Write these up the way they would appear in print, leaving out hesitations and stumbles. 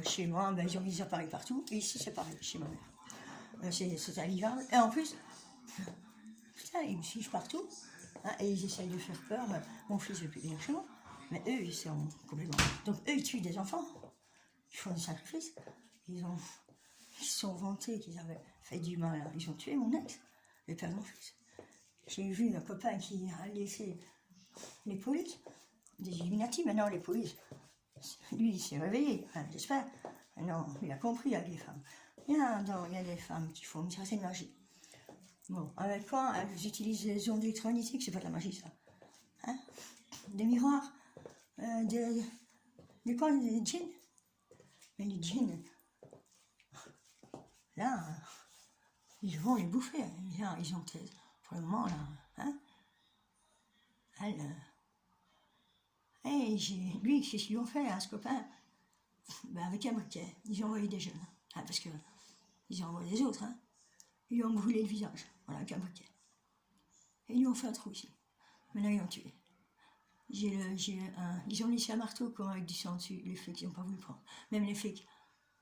chez moi, ben, ils ont mis des appareils partout. Et ici, c'est pareil, chez ma mère. C'est invivable. Et en plus, putain, ils me suivent partout. Hein, et ils essayent de faire peur. Mon fils ne veut plus venir chez moi. Mais eux, ils sont complètement... Donc eux, ils tuent des enfants. Ils font des sacrifices. Ils se sont vantés qu'ils avaient fait du mal. Ils ont tué mon ex, le père de mon fils. J'ai vu un copain qui a laissé les polices, des Illuminati, maintenant les polices. Lui, il s'est réveillé, enfin, j'espère. Non, il a compris avec les femmes. Il y a des femmes qui font une certaine magie. Bon, avec quoi elles utilisent les ondes électromagnétiques, c'est pas de la magie, ça. Hein, des miroirs, des djinns. Mais les djinns, là, ils vont les bouffer. Là, ils ont pour le moment, là, hein. Lui, qu'est-ce qu'ils ont fait, hein, ce copain? Ben, avec un briquet, ils ont envoyé des jeunes. Hein, parce que ils ont envoyé des autres. Hein. Ils lui ont brûlé le visage, voilà, avec un briquet. Et ils lui ont fait un trou ici. Maintenant, ils l'ont tué. Ils ont laissé un marteau comme avec du sang dessus. Les flics, ils n'ont pas voulu prendre. Même les flics,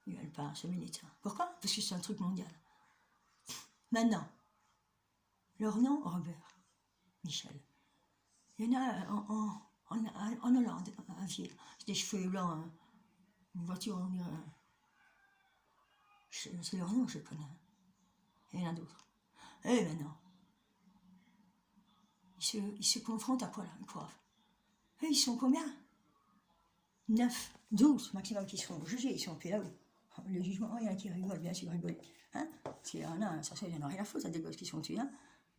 ils ne veulent pas se mêler de ça. Pourquoi? Parce que c'est un truc mondial. Maintenant, leur nom, Robert, Michel. Il y en a en Hollande, un vieux, des cheveux blancs, hein. Une voiture, on dirait. C'est leur nom, je connais. Il y en a d'autres. Et maintenant, ils se confrontent à quoi là, ils croient. Et ils sont combien? 9, 12 maximum qui seront jugés, ils sont plus là-haut. Le jugement, il y en a qui rigolent, bien sûr, rigoler. Hein? Parce qu'il y en a, ça ils n'en ont rien à foutre, des gosses qui sont tués. Hein?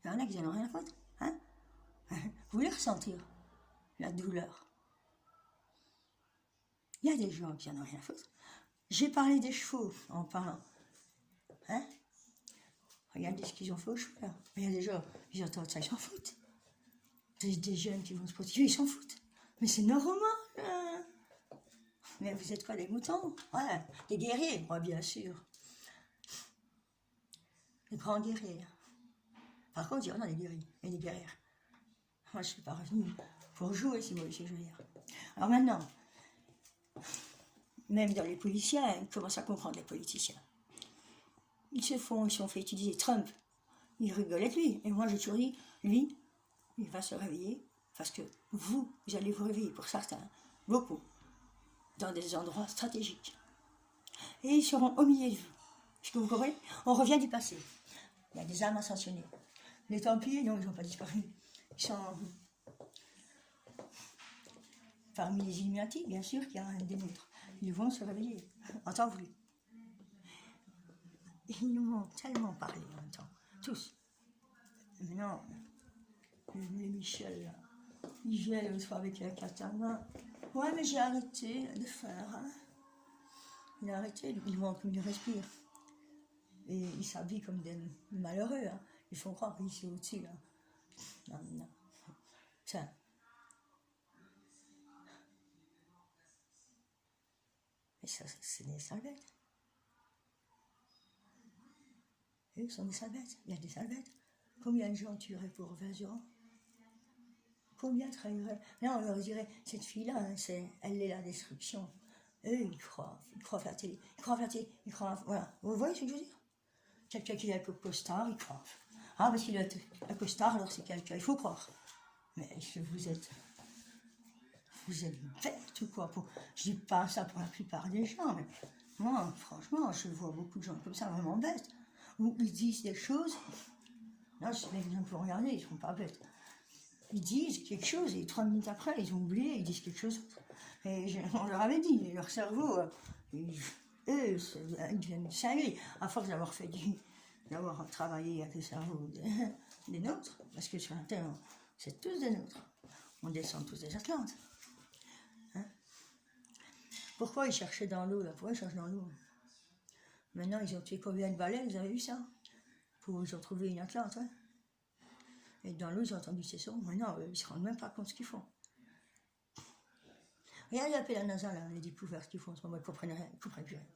Il y en a qui n'en ont rien à foutre. Hein? Vous voulez ressentir la douleur? Il y a des gens qui n'en ont rien à foutre. J'ai parlé des chevaux en parlant. Hein? Regardez ce qu'ils ont fait aux chevaux là. Il y a des gens, ils entendent ça, ils s'en foutent. Des jeunes qui vont se prostituer, ils s'en foutent. Mais c'est normal. Hein? Mais vous êtes quoi, des moutons? Ouais, des guerriers, moi, bien sûr. Des grands guerriers. Par contre, il y en a des guerriers et des guerrières. Moi, je ne suis pas revenue pour jouer, si vous voulez ce que je veux dire. Alors maintenant, même dans les politiciens, ils commencent à comprendre les politiciens. Ils se sont fait utiliser Trump. Ils rigolent avec lui. Et moi, j'ai toujours dit, lui, il va se réveiller, parce que vous allez vous réveiller, pour certains, beaucoup, dans des endroits stratégiques. Et ils seront au milieu de vous. Est-ce que vous comprenez? On revient du passé. Il y a des âmes ascensionnées. Les Templiers, non, ils n'ont pas disparu. Ils sont parmi les Illuminati, bien sûr, qu'il y a un des nôtres. Ils vont se réveiller, en temps voulu. Ils nous ont tellement parlé en même temps, tous. Maintenant, le Michel, là, il vient l'autre fois avec un katana. Ouais, mais j'ai arrêté de faire. Hein. Il a arrêté, ils vont comme il respire. Et ils s'habillent comme des malheureux. Hein. Ils font croire qu'ils sont au-dessus. Là. Non, non. Ça. Mais ça, c'est des salvettes. Eux sont des salvettes. Il y a des salvettes. Combien de gens tueraient pour 20 euros? Combien trahiraient? Là, on leur dirait, cette fille-là, hein, elle est la destruction. Eux, ils croient la télé. Ils croient, voilà. Vous voyez ce que je veux dire? Quelqu'un qui est un costard, ils croient. Ah, parce qu'il est un costard, alors c'est quelqu'un, il faut croire. Mais vous êtes bête ou quoi? Je dis pas ça pour la plupart des gens, mais moi, franchement, je vois beaucoup de gens comme ça, vraiment bêtes. Où ils disent des choses. Là, c'est les gens pour regarder, ils ne sont pas bêtes. Ils disent quelque chose et 3 minutes après, ils ont oublié, ils disent quelque chose d'autre. Et on leur avait dit, leur cerveau, eux, ils deviennent cinglés, à force d'avoir travaillé avec le cerveau des nôtres, parce que sur la Terre, c'est tous des nôtres. On descend tous des Atlantes. Hein? Pourquoi ils cherchaient dans l'eau, là? Pourquoi ils cherchent dans l'eau? Maintenant, ils ont tué combien de baleines, vous avez vu ça? Ils ont trouvé une Atlante, hein? Et dans l'eau, ils ont entendu ces sons. Maintenant, ils ne se rendent même pas compte ce qu'ils font. Regardez un peu la NASA, là, les découvertes qu'ils font en ce moment, ils ne comprennent rien, ils ne comprennent plus rien.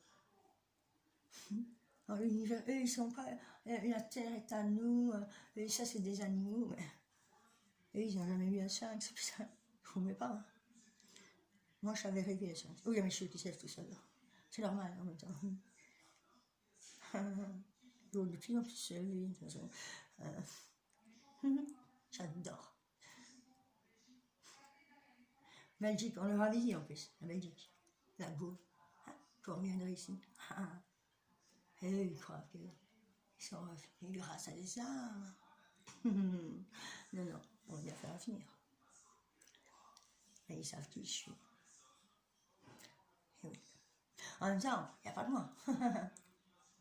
Dans l'univers, eux, ils sont pas. La Terre est à nous, et ça, c'est des animaux. Mais eux, ils n'ont jamais vu un singe, c'est ça. Je ne vous mets pas. Hein. Moi, je savais rêver à ça. Oh, il y a mes cheveux qui s'élèvent tout seuls. C'est normal en même temps. Il est de plus en plus seul, lui, de toute façon. J'adore. Belgique, on leur avait dit en plus, la Belgique, la Gaule, pour reviendre ici. Et eux, ils croient qu'ils sont revenus grâce à des armes. Non, non, on va bien faire venir. Et ils savent qui je suis. Et oui. En même temps, il n'y a pas de moi.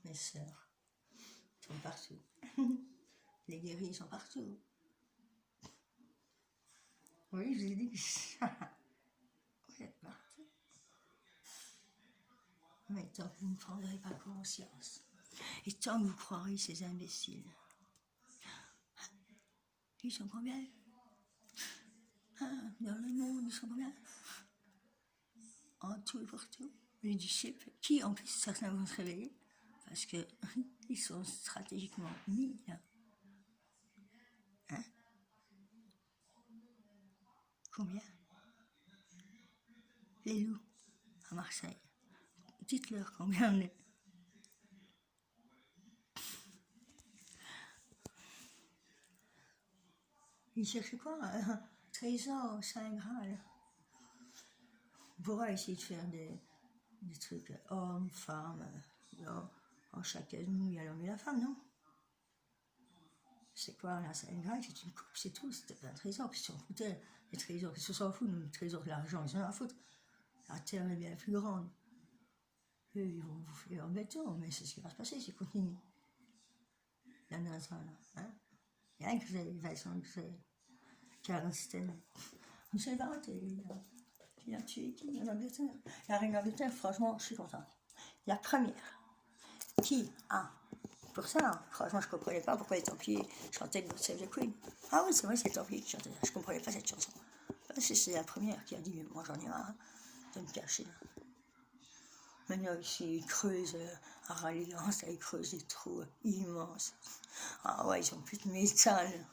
Mes sœurs sont partout. Les guéris sont partout. Oui, je vous ai dit que vous êtes partout. Mais tant que vous ne prendrez pas conscience, et tant que vous croirez ces imbéciles, ils sont combien? Dans le monde, ils sont combien? En tout et pour tout. Les disciples, qui en plus certains vont se réveiller, parce que ils sont stratégiquement mis là. Hein? Combien? Les loups, à Marseille. Dites-leur combien on est. Ils cherchent quoi? Un trésor, Saint Graal. On pourra essayer de faire des trucs hommes, femmes, en chacun de nous, il y a l'homme et la femme, non? C'est quoi la Saint Graal? C'est une coupe, c'est tout, c'est un trésor. Puis si on foutait les trésors, ils s'en foutent, nous, les trésors de l'argent, ils s'en en foutent. La terre est bien plus grande. Eux, ils vont bouffer leur béton, mais c'est ce qui va se passer s'ils continuent. La NASA, là, hein? Rien que j'ai Vincent, Karsten. On s'est vanté, il a tué qui en Angleterre? La reine d'Angleterre, franchement, je suis contente. La première qui a, pour ça, franchement, je ne comprenais pas pourquoi les Templiers chantaient God Save the Queen. Ah oui, c'est vrai, c'est les Templiers qui chantaient ça. Je ne comprenais pas cette chanson. C'est la première qui a dit, moi j'en ai marre de me cacher. Maintenant, ici, ils creusent à Ralliance, ils creusent des trous immenses. Ah ouais, ils ont plus de métal.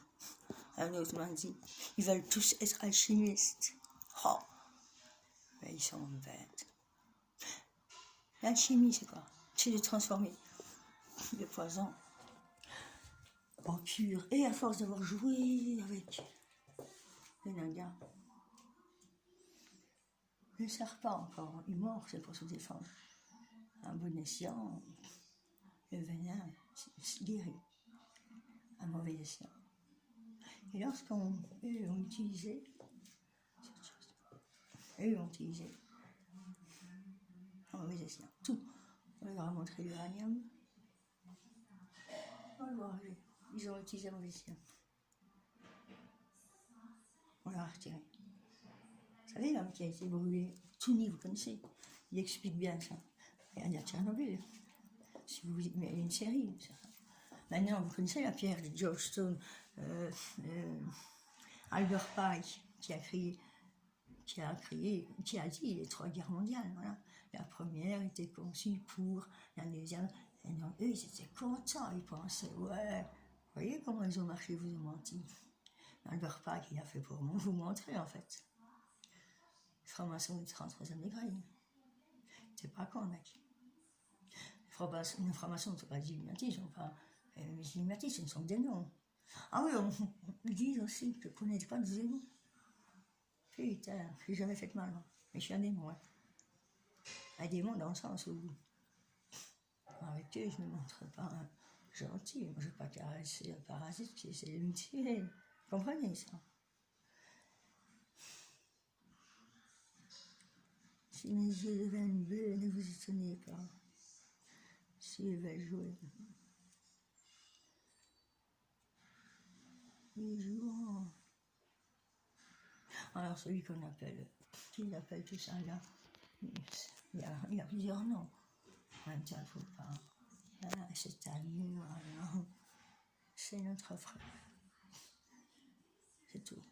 Un autre m'a dit, ils veulent tous être alchimistes. Oh, mais ils sont bêtes. L'alchimie, c'est quoi? C'est de transformer le poison en pur. Et à force d'avoir joué avec les Nagas, le serpent, quand il mord, c'est pour se défendre. Un bon escient, le venin se guérit. Un mauvais escient. Et lorsqu'eux ont utilisé cette chose, eux ont utilisé un mauvais escient. Tout. On leur a montré l'uranium. On va voir, ils ont utilisé un mauvais escient. On l'a retiré. Vous savez, l'homme qui a été brûlé, Tony, vous connaissez, il explique bien ça. Il y a Tchernobyl. Si vous, mais il y a une série. Ça. Maintenant, vous connaissez la pierre de George Stone, Albert Pike, qui a dit les 3 guerres mondiales. Voilà. La première était conçue pour la deuxième. Et donc, eux, ils étaient contents, ils pensaient, ouais, vous voyez comment ils ont marché, vous ont menti. Albert Pike, il a fait pour vous montrer, en fait. Franc-maçon du 33e degré. C'est pas con, mec. Les francs-maçons ne sont pas des Illuminati, ils ne sont pas. Les Illuminati, ce ne sont que des noms. Ah oui, on dit aussi que je ne connais pas de démons. Putain, je n'ai jamais fait de mal, moi. Mais je suis un démon, ouais. Un démon dans le sens où. Avec eux, je ne me montre pas gentil. Moi, je ne vais pas caresser un parasite qui essaie de me tuer. Vous comprenez ça? Si mes yeux deviennent bleus, ne vous étonnez pas. S'ils veulent jouer. Ils jouent. Alors, celui qu'on appelle, qui appelle tout ça là, il y a plusieurs noms. En même temps, il ne faut pas. Voilà, c'est à nous, alors. C'est notre frère. C'est tout.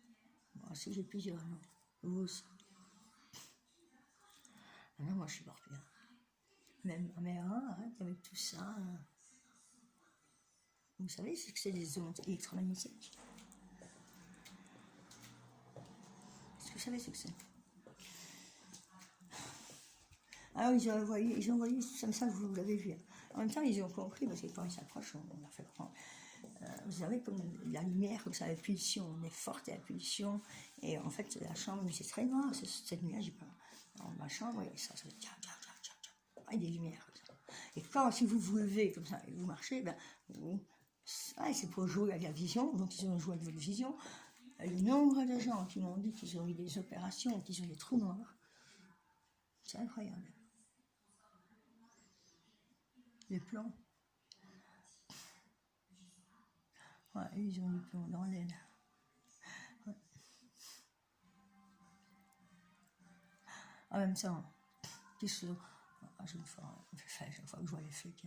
Moi aussi, j'ai plusieurs noms. Vous aussi. Non, moi, je suis pas bien. Même ma mère, avec tout ça. Vous savez ce que c'est des ondes électromagnétiques? Est-ce que vous savez ce que c'est? Alors ils ont envoyé comme ça, vous l'avez vu. En même temps, ils ont compris, parce que quand ils s'approchent, on leur fait comprendre. Vous savez, comme la lumière, comme ça, la pulsion, on est forte à la pulsion, et en fait, la chambre, c'est très noir, cette nuit-là, j'ai pas. Dans ma chambre, et ça se fait et des lumières comme ça. Et quand, si vous vous levez comme ça et vous marchez, ben, c'est pour jouer avec la vision, donc ils ont joué avec votre vision. Le nombre de gens qui m'ont dit qu'ils ont eu des opérations, qu'ils ont des trous noirs, c'est incroyable. Les plombs. Ouais, ils ont du plomb dans l'aile. Ouais. En même temps, chaque fois que je vois les flics,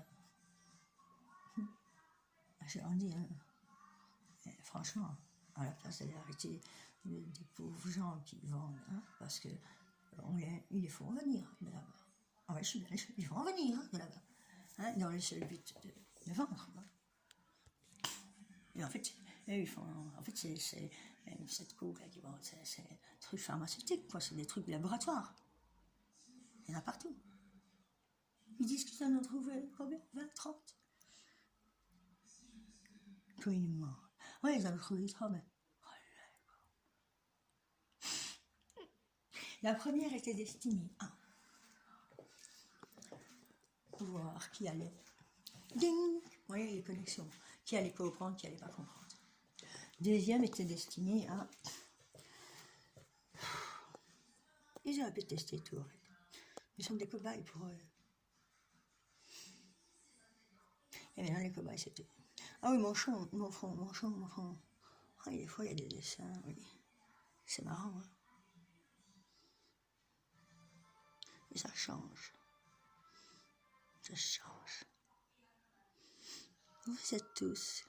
j'ai envie, franchement, à la place d'aller arrêter des pauvres gens qui vendent, parce que il les faut revenir de là-bas. Ah ouais, ils vont revenir de là-bas, dans le seul but de vendre. Et en fait, c'est cette coke là qui vend, c'est des trucs pharmaceutiques, quoi, c'est des trucs de laboratoire. Il y en a partout. Ils disent qu'ils en ont trouvé combien 20, 30 quand ils mentent. Oui, ils en ont trouvé 30, mais... La première était destinée à voir qui allait. Ding. Vous voyez les connexions. Qui allait comprendre, qui allait pas comprendre. Deuxième était destinée à... Ils auraient pu tester tout. En fait. Ils sont des cobayes pour eux. Et maintenant, les cobayes, c'était... Ah oui, mon front. Ah, des fois, il y a des dessins, oui. C'est marrant, hein. Et ça change. Ça change. Vous êtes tous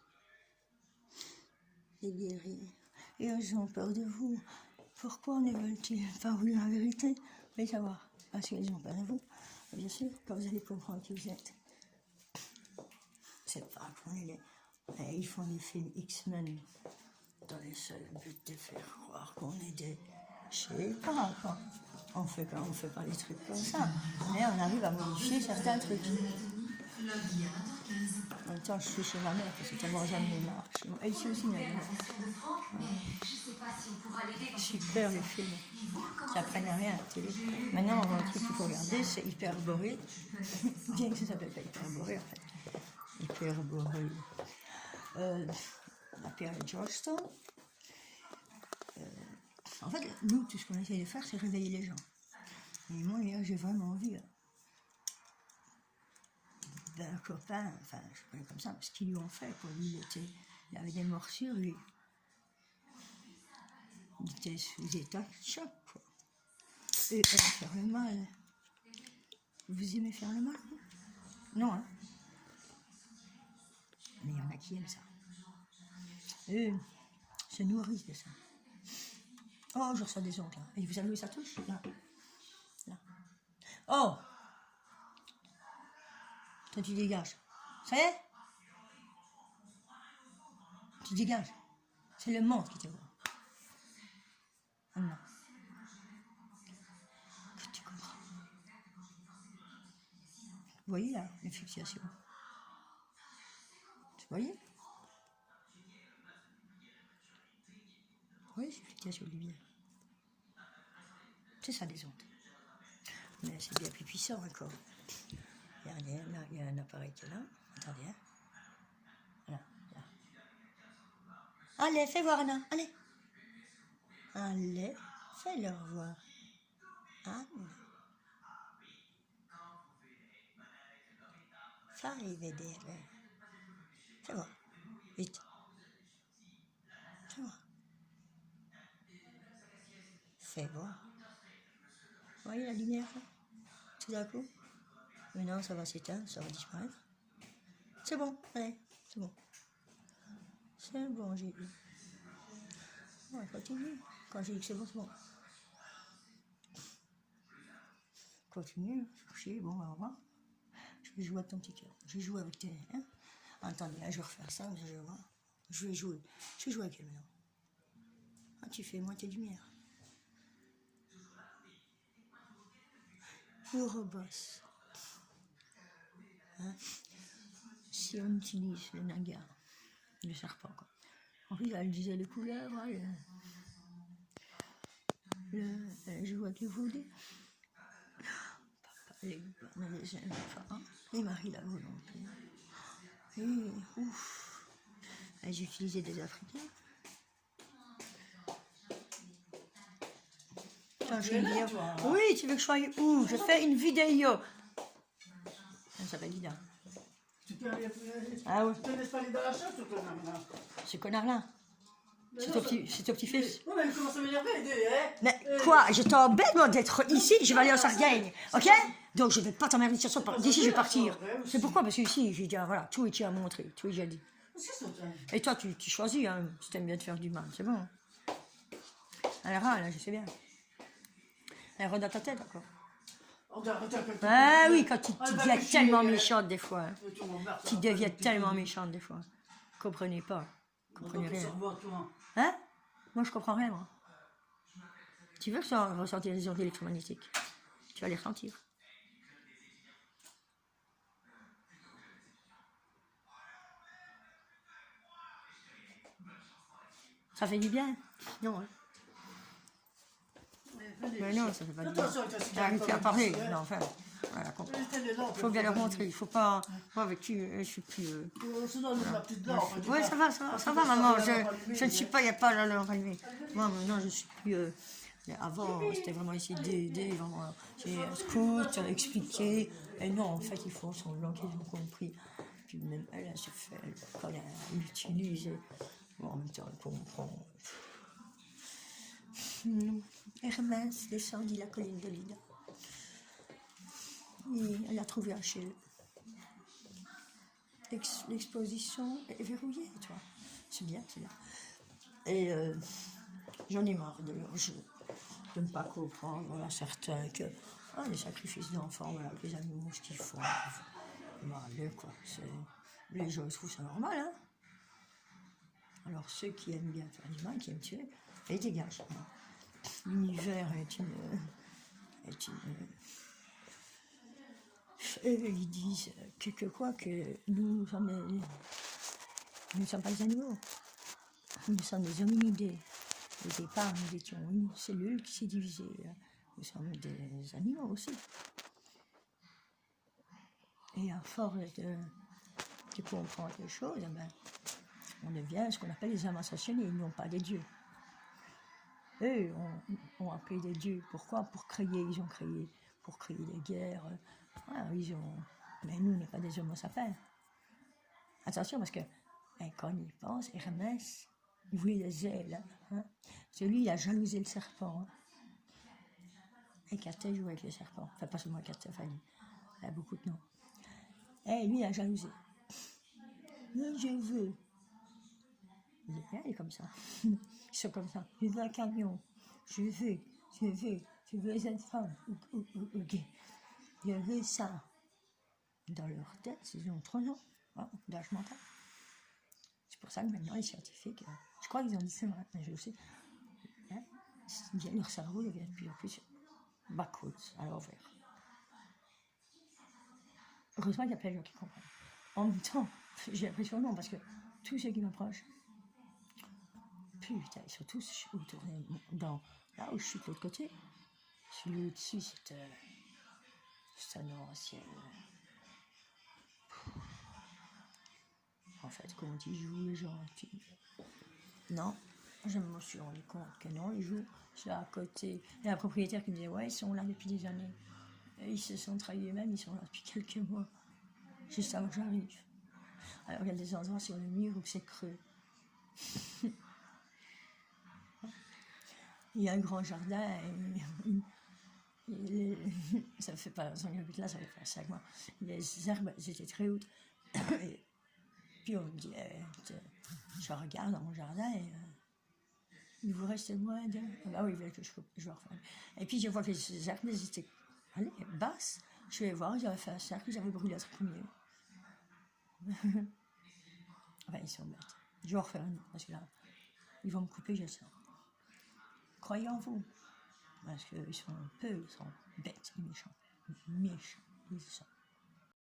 des guerriers. Et ils ont peur de vous. Pourquoi ne veulent-ils pas vous dire la vérité? Vous voulez savoir? Parce qu'ils ont peur de vous. Bien sûr, quand vous allez comprendre qui vous êtes. C'est pas qu'on est ils font des films X-Men dans le seul but de faire croire qu'on est des... Je sais pas, quoi. On fait pas des trucs comme ça. Mais on arrive à modifier certains trucs. En même temps, je suis chez ma mère, parce que tellement jamais marre. Et ici aussi, ma mère. Super, les films. Ça apprenne à rien à la télé. Maintenant, un truc qu'il faut regarder, c'est Hyperboré. Bien que ça s'appelle pas Hyperboré, en fait. Hyperboré. La Perle de Georgetown. En fait, nous, tout ce qu'on essaye de faire, c'est réveiller les gens. Et moi, hier, j'ai vraiment envie d'un copain, enfin, je connais comme ça, parce qu'ils lui ont fait, quoi. Lui, il avait des morsures, lui. Il était sous état de choc, quoi. Et faire le mal. Vous aimez faire le mal, vous? Non, hein? Mais il y en a qui aiment ça. Eux se nourrissent de ça. Oh, je reçois des ongles, là. Et vous avez vu ça touche? Là. Là. Oh! Toi, tu dégages. Ça y est? Tu dégages. C'est le monde qui te voit. Oh non. Que tu comprends. Vous voyez là, les fluctuations. Vous voyez? Oui, c'est fluctuations de lumière. C'est ça, les ondes. Mais c'est bien plus puissant encore. Regardez, là, il y a un appareil qui est là. Attendez, hein. Là, là. Allez, fais voir, Anna. Allez. Allez, fais-leur voir. Anna. Fai vedere. Fais voir. Vite. Fais voir. Fais voir. Vous voyez la lumière là? Tout d'un coup. Maintenant, ça va s'éteindre, ça va disparaître. C'est bon, allez, c'est bon. C'est bon, j'ai dit. Ouais, continue. Quand j'ai dit que c'est bon, c'est bon. Continue, coucher, bon, au revoir. Je vais jouer avec ton petit cœur. Je vais jouer avec tes... Hein? Attendez, là, je vais refaire ça, je vais voir. Je vais jouer. Je vais jouer avec elle maintenant. Ah, tu fais moitié lumière. Ouroboros. Hein? Si on utilise le naga, le serpent, quoi. En plus, elle disait les couleurs, hein, je vois que vous dites. Les enfants, et Marie la volonté. Et ouf, j'ai utilisé des Africains. Attends, je vais dire. Oui, tu veux que je sois où? Je fais une vidéo. Ça s'appelle Lida. Ah oui. Tu te laisses pas aller dans la chasse, ce connard-là. Ce connard-là. C'est ton petit-fils. Oui, mais il commence à m'énerver, hein. Mais quoi? Je t'embête, moi, d'être ici. Je vais aller en Sardaigne. Ok? Donc, je ne vais pas t'emmerder sur ça. D'ici, je vais partir. C'est pourquoi? Parce que ici, j'ai déjà, voilà, tout est déjà montré. Tout est déjà dit. Et toi, tu choisis, hein, si t'aimes bien te faire du mal. C'est bon. Elle râle, là, je sais bien. Elle rôde dans ta tête, encore. Ah oui, quand tu deviens tellement méchante, des fois. Hein. Tu deviens tellement méchante, des fois. Comprenez pas. Comprenez rien. Hein? Moi, je comprends rien, moi. Tu veux que ça ressentir les ondes électromagnétiques? Tu vas les ressentir. Ça fait du bien? Non, hein? Mais non, ça fait pas du bien. Arrêtez à parler, non, enfin. Voilà, il faut bien leur montrer, il faut pas. Moi, avec qui je suis plus. Oui, ça va, maman. Je ne suis pas, il n'y a pas là, leur arrivé. Moi, maintenant, je suis plus. Avant, c'était vraiment essayer d'aider, vraiment. J'ai scout, expliquer. Et non, en fait, il faut semblant qu'ils ont compris. Puis même elle se fait, quand elle utilise, bon, en même temps, elle comprend. Hermès descendit la colline de Lida. Et elle a trouvé Achille. L'exposition est verrouillée, tu vois. C'est bien, c'est bien. Et j'en ai marre de leur jeu, de ne pas comprendre, voilà, certains que les sacrifices d'enfants, voilà, les animaux, ce qu'ils font, mal, quoi. Les gens trouvent ça normal, hein. Alors ceux qui aiment bien faire du mal, qui aiment tuer, ils dégagent. L'univers est une ils disent que nous ne sommes pas des animaux. Nous sommes des hominidés. Au départ, nous étions une cellule qui s'est divisée. Nous sommes des animaux aussi. Et à force de comprendre les choses, on devient ce qu'on appelle les âmes ascensionnées. Ils n'ont pas des dieux. Eux ont appelé des dieux. Pourquoi? Pour créer. Ils ont créé pour créer des guerres. Voilà, mais nous, on n'est pas des homo sapiens. Attention, parce que quand on y pense, Hermès, il voulait des ailes. Hein. Celui, il a jalousé le serpent. Hein. Hécaté jouait avec les serpents. Enfin, pas seulement Hécaté, enfin, il a beaucoup de noms. Et lui, il a jalousé. Mais je veux. Il est comme ça. Ils sont comme ça. Je veux un camion. Je veux une femme. Ok. Je veux ça. Dans leur tête, ils ont 3 ans d'âge mental. C'est pour ça que maintenant les scientifiques, je crois qu'ils ont dit c'est vrai, mais je sais, hein, leur cerveau devient de plus en plus backwards, à l'envers. Heureusement qu'il y a plein de gens qui comprennent. En même temps, j'ai l'impression non, parce que tous ceux qui m'approchent, putain, ils sont tous autour dans là où je suis de l'autre côté. Celui au-dessus, c'est un ancien. En fait, comment ils jouent les gens qui... Non, je me suis rendu compte que non, ils jouent. C'est à côté. Il y a un propriétaire qui me disait ouais, ils sont là depuis des années. Et ils se sont trahis eux-mêmes, ils sont là depuis quelques mois. Juste avant que j'arrive. Alors il y a des endroits sur le mur où c'est creux. Il y a un grand jardin et ça fait pas longtemps que j'habite là, ça fait pas 5 mois. Les herbes, elles étaient très hautes. Et puis on me dit, je regarde dans mon jardin et il vous reste moins de... Ah oui, que je vais refaire. Et puis je vois que les herbes, elles étaient basses. Je vais voir, j'avais fait un cercle, j'avais brûlé un truc au milieu. Enfin, ils sont bêtes. Je vais en refaire une, parce que là, ils vont me couper, je sens. Croyez en vous. Parce qu'ils sont bêtes, les méchants. méchant, méchant.